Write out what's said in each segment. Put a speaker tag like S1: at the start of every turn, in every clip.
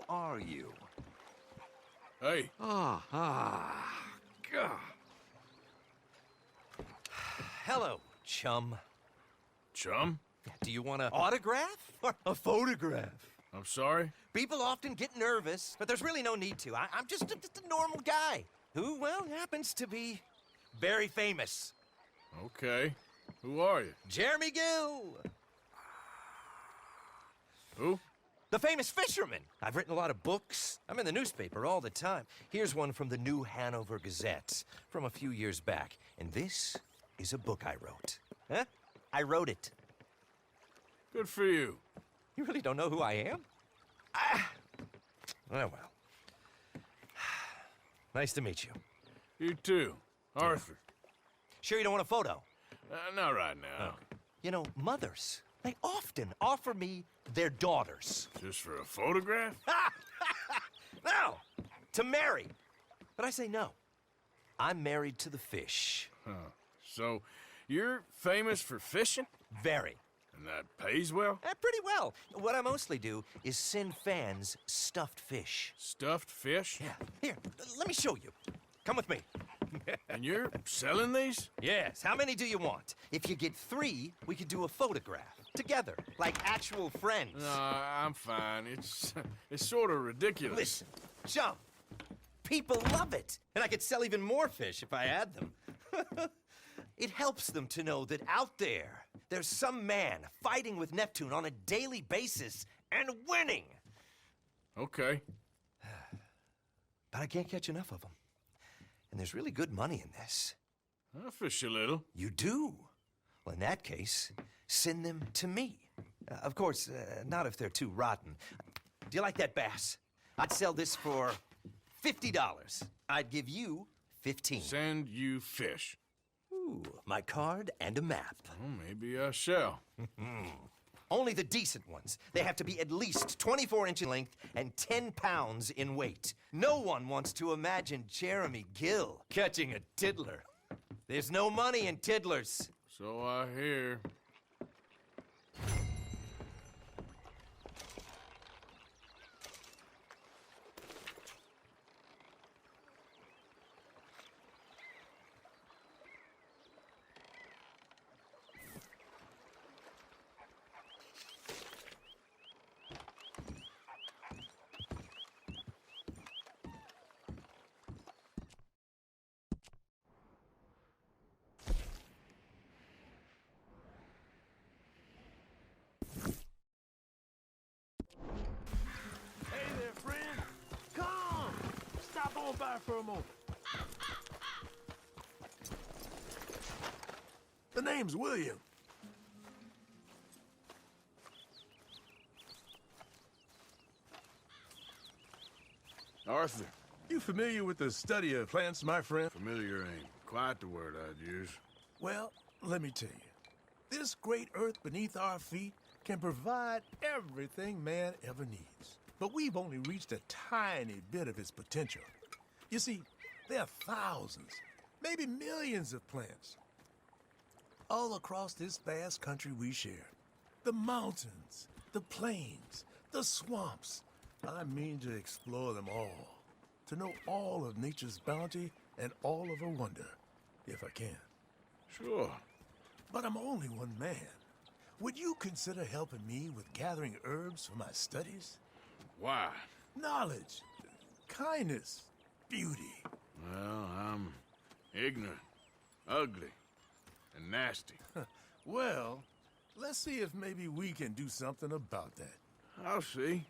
S1: are you?
S2: Hey.
S1: God.
S3: Hello, chum.
S2: Chum?
S3: Do you want an autograph or a photograph?
S2: I'm sorry?
S3: People often get nervous, but there's really no need to. I'm just a normal guy who, well, happens to be very famous.
S2: Okay. Who are you?
S3: Jeremy Gill.
S2: Who?
S3: The famous fisherman. I've written a lot of books. I'm in the newspaper all the time. Here's one from the New Hanover Gazette from a few years back. And this is a book I wrote. Huh? I wrote it.
S2: Good for you.
S3: You really don't know who I am? Ah. Oh, well. Nice to meet you.
S2: You too. Arthur.
S3: Sure you don't want a photo?
S2: Not right now.
S3: You know, mothers, they often offer me their daughters.
S2: Just for a photograph?
S3: No, to marry. But I say no. I'm married to the fish.
S2: Huh. So, you're famous for fishing?
S3: Very.
S2: And that pays well?
S3: Pretty well. What I mostly do is send fans stuffed fish.
S2: Stuffed fish?
S3: Yeah. Here, let me show you. Come with me.
S2: And you're selling these?
S3: Yes. How many do you want? If you get 3, we could do a photograph. Together. Like actual friends.
S2: No, I'm fine. It's sort of ridiculous.
S3: Listen, chum. People love it. And I could sell even more fish if I had them. It helps them to know that out there's some man fighting with Neptune on a daily basis and winning.
S2: Okay.
S3: But I can't catch enough of them. And there's really good money in this.
S2: I'll fish a little.
S3: You do? Well, in that case, send them to me. Of course, not if they're too rotten. Do you like that bass? I'd sell this for $50. I'd give you 15.
S2: Send you fish.
S3: Ooh, my card and a map.
S2: Well, maybe I shall.
S3: Only the decent ones. They have to be at least 24 inches in length and 10 pounds in weight. No one wants to imagine Jeremy Gill catching a tiddler. There's no money in tiddlers.
S2: So I hear.
S4: By for a moment. The name's William.
S2: Arthur.
S4: You familiar with the study of plants, my friend?
S2: Familiar ain't quite the word I'd use.
S4: Well, let me tell you. This great earth beneath our feet can provide everything man ever needs. But we've only reached a tiny bit of its potential. You see, there are thousands, maybe millions of plants all across this vast country we share. The mountains, the plains, the swamps. I mean to explore them all, to know all of nature's bounty and all of her wonder, if I can.
S2: Sure.
S4: But I'm only one man. Would you consider helping me with gathering herbs for my studies?
S2: Why?
S4: Knowledge, kindness, beauty.
S2: Well, I'm ignorant, ugly, and nasty.
S4: Well, let's see if maybe we can do something about that.
S2: I'll see.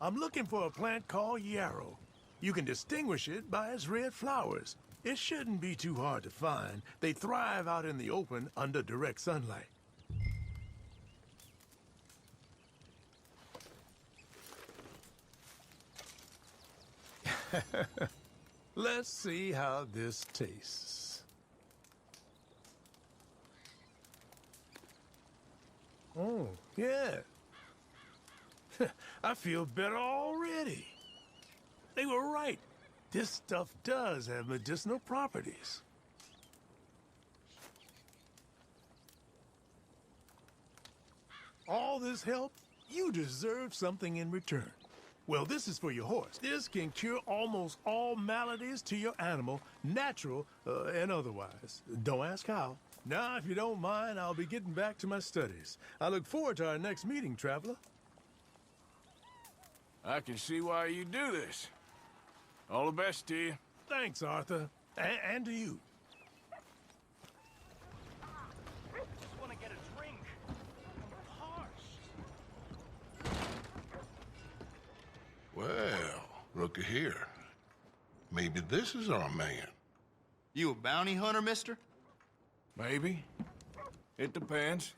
S4: I'm looking for a plant called yarrow. You can distinguish it by its red flowers. It shouldn't be too hard to find. They thrive out in the open under direct sunlight. Let's see how this tastes. Oh, yeah. I feel better already. They were right. This stuff does have medicinal properties. all this help, you deserve something in return. Well, this is for your horse. This can cure almost all maladies to your animal, natural and otherwise. Don't ask how. Now, if you don't mind, I'll be getting back to my studies. I look forward to our next meeting, traveler.
S2: I can see why you do this. All the best to you.
S4: Thanks, Arthur. And to you.
S3: Just want to get a drink. I'm parched.
S1: Well, looky here. Maybe this is our man.
S5: You a bounty hunter, mister?
S2: Maybe. It depends.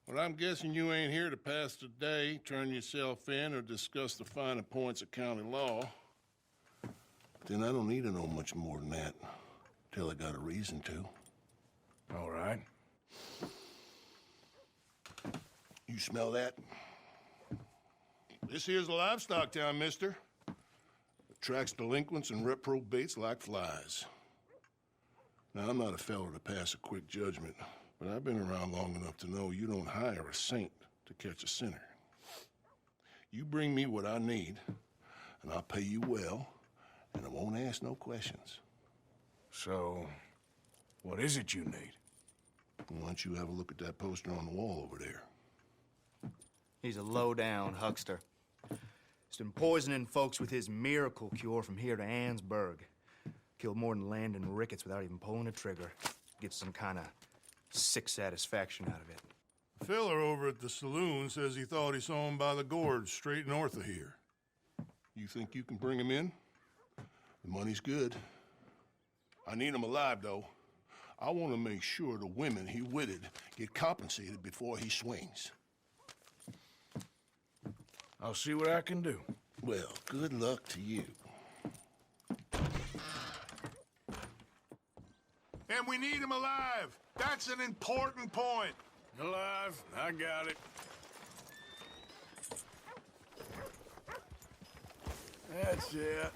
S1: Well, I'm guessing you ain't here to pass the day, turn yourself in, or discuss the finer points of county law. Then I don't need to know much more than that, till I got a reason to.
S2: All right.
S1: You smell that? This here's a livestock town, mister. Attracts delinquents and reprobates like flies. Now, I'm not a fellow to pass a quick judgment, but I've been around long enough to know you don't hire a saint to catch a sinner. You bring me what I need, and I'll pay you well, and I won't ask no questions.
S2: So, what is it you need?
S1: Why don't you have a look at that poster on the wall over there?
S5: He's a low-down huckster. He's been poisoning folks with his miracle cure from here to Annesburg. Killed more than Landon Ricketts without even pulling a trigger. Gets some kind of sick satisfaction out of it.
S1: The fella over at the saloon says he thought he saw him by the gorge straight north of here. You think you can bring him in? The money's good. I need him alive, though. I want to make sure the women he witted get compensated before he swings.
S2: I'll see what I can do.
S1: Well, good luck to you. And we need him alive. That's an important point.
S2: Alive, I got it. That's it.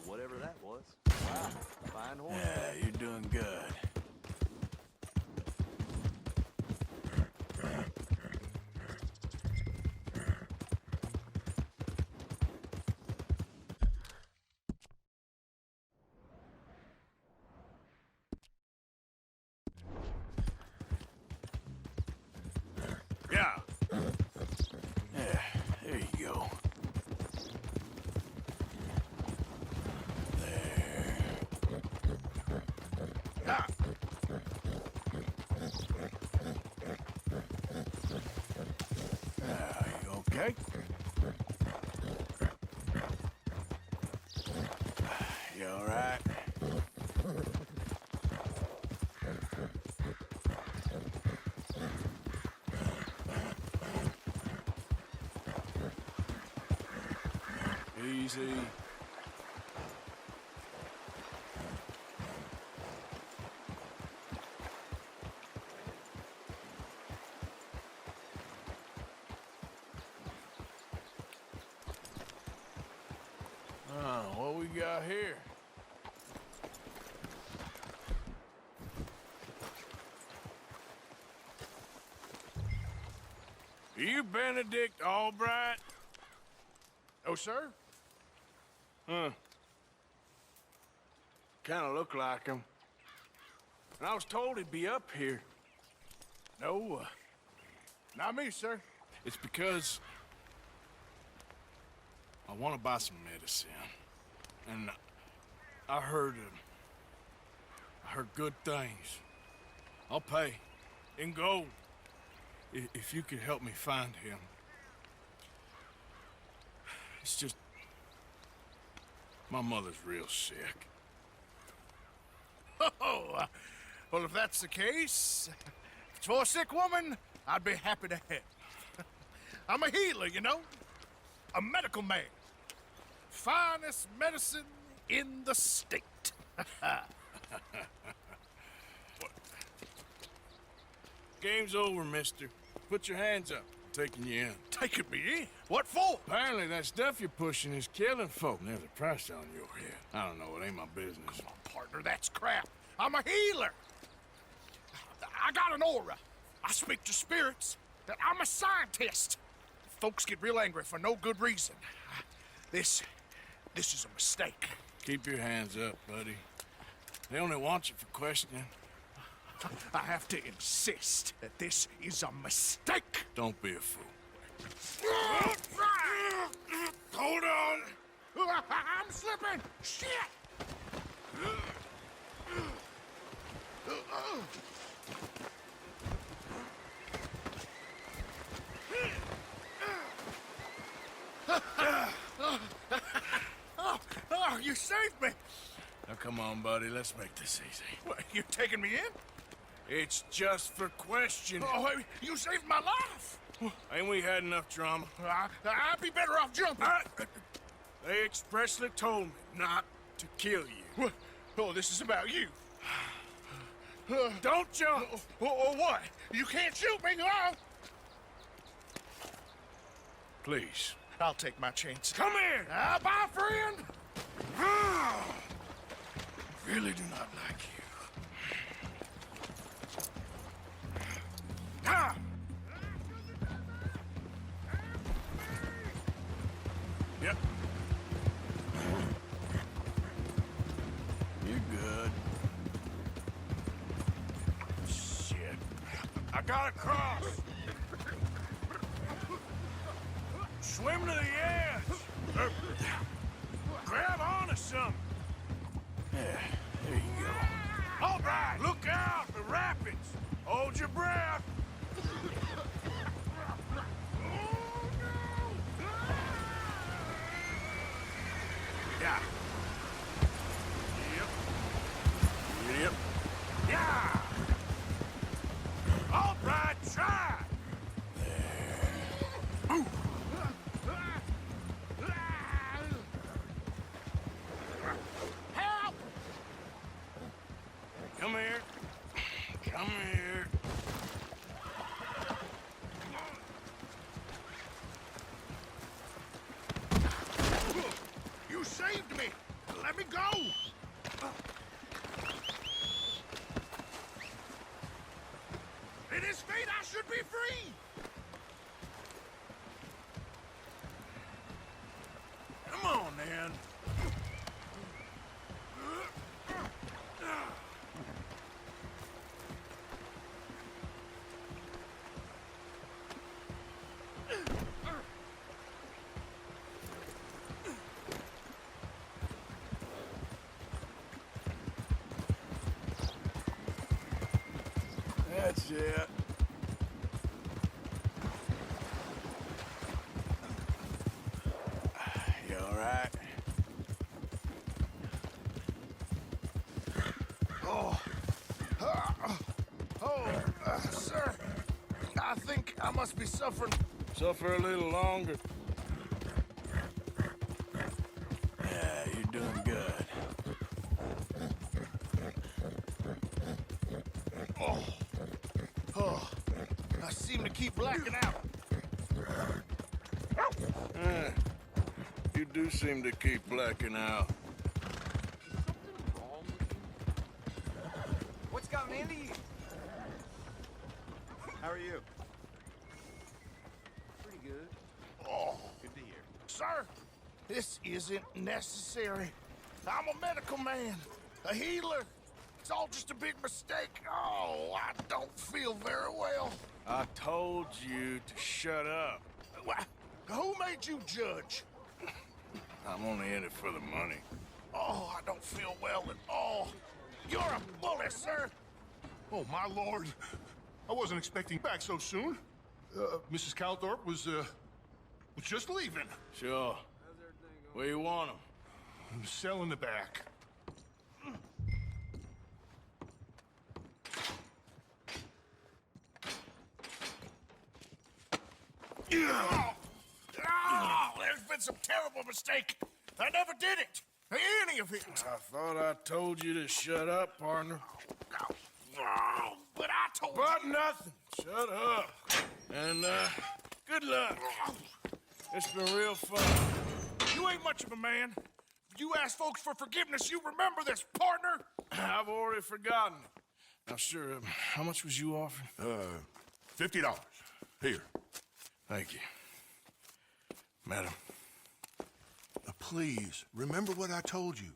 S6: Whatever that was. Wow, fine horse.
S2: Yeah, you're doing good. Yeah. Yeah, there you go. Ah. You okay? You all right? Easy. What we got here? Are you Benedict Albright? Oh, sir? Huh. Kind of look like him. And I was told he'd be up here. No, not me, sir. It's because I want to buy some medicine. And I heard good things. I'll pay in gold if you could help me find him. It's just my mother's real sick. Oh, well, if that's the case, if it's for a sick woman, I'd be happy to help. I'm a healer, you know, a medical man. Finest medicine in the state. Game's over, mister. Put your hands up. I'm taking you in. Taking me in? What for? Apparently that stuff you're pushing is killing folk. And there's a price on your head. I don't know, it ain't my business. Come on, partner, that's crap. I'm a healer. got an aura. I speak to spirits. That I'm a scientist. Folks get real angry for no good reason. This is a mistake.
S7: Keep your hands up, buddy. They only want you for questioning.
S2: I have to insist that this is a mistake.
S7: Don't be a fool.
S2: Hold on. I'm slipping. Shit. Oh, you saved me.
S7: Now come on, buddy. Let's make this easy.
S2: What, you taking me in?
S7: It's just for questioning.
S2: Oh, you saved my life.
S7: Ain't we had enough drama?
S2: I'd be better off jumping.
S7: They expressly told me not to kill you.
S2: Oh, this is about you.
S7: Don't jump!
S2: Or what? You can't shoot me, no!
S7: Please.
S2: I'll take my chances.
S7: Come here!
S2: Bye, friend!
S7: Really do not like you. Ah! Yep. You're good. Shit. I gotta cross. Swim to the edge. Grab onto something. Yeah, there you go. All right, look out, the rapids. Hold your breath. Yeah. Yep. Yep. Yeah. All right, try. There. Ooh.
S2: Help!
S7: Come here. Come here.
S2: You saved me! Let me go! It is fate I should be free!
S7: Come on, then. That's it. You all right?
S2: Sir, I think I must be suffering.
S7: Suffer a little longer. Yeah, you're doing good.
S2: I seem to keep blacking out.
S7: You do seem to keep blacking out.
S3: What's gotten into you?
S6: How are you?
S3: Pretty good.
S6: Good to hear.
S2: Sir, this isn't necessary. I'm a medical man, a healer. It's all just a big mistake. Oh, I don't feel very well.
S7: I told you to shut up.
S2: Who made you judge?
S7: I'm only in it for the money.
S2: Oh, I don't feel well at all. You're a bully, sir.
S1: Oh, my lord. I wasn't expecting back so soon. Mrs. Calthorpe was just leaving.
S7: Sure. Where you want him?
S1: The cell in the back.
S2: There's been some terrible mistake. I never did it. Any of it.
S7: I thought I told you to shut up, partner.
S2: But I told
S7: But nothing. Shut up. And, good luck. It's been real fun.
S2: you ain't much of a man. You ask folks for forgiveness, you remember this, partner.
S7: I've already forgotten.
S2: Now, sir, how much was you offering?
S1: $50. Here.
S2: Thank you. Madam.
S1: Please, remember what I told you.